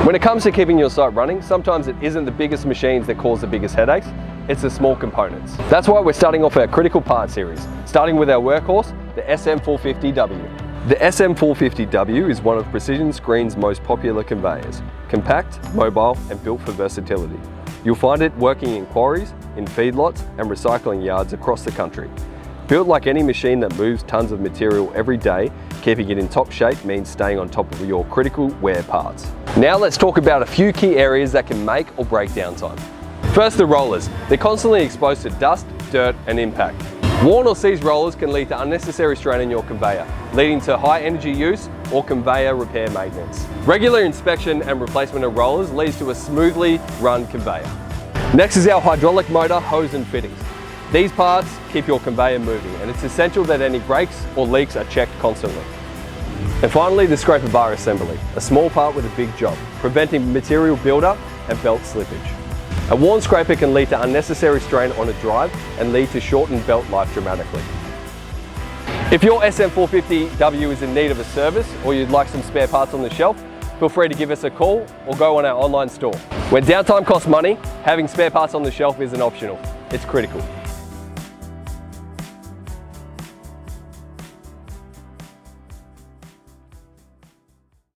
When it comes to keeping your site running, sometimes it isn't the biggest machines that cause the biggest headaches, it's the small components. That's why we're starting off our critical part series, starting with our workhorse, the SM450W. The SM450W is one of Precisionscreen's most popular conveyors, compact, mobile and built for versatility. You'll find it working in quarries, in feedlots and recycling yards across the country. Built like any machine that moves tons of material every day, keeping it in top shape means staying on top of your critical wear parts. Now let's talk about a few key areas that can make or break downtime. First, the rollers. They're constantly exposed to dust, dirt and impact. Worn or seized rollers can lead to unnecessary strain in your conveyor, leading to high energy use or conveyor repair maintenance. Regular inspection and replacement of rollers leads to a smoothly run conveyor. Next is our hydraulic motor, hose and fittings. These parts keep your conveyor moving, and it's essential that any breaks or leaks are checked constantly. And finally, the scraper bar assembly, a small part with a big job, preventing material buildup and belt slippage. A worn scraper can lead to unnecessary strain on a drive and lead to shortened belt life dramatically. If your SM450W is in need of a service or you'd like some spare parts on the shelf, feel free to give us a call or go on our online store. When downtime costs money, having spare parts on the shelf isn't optional, it's critical.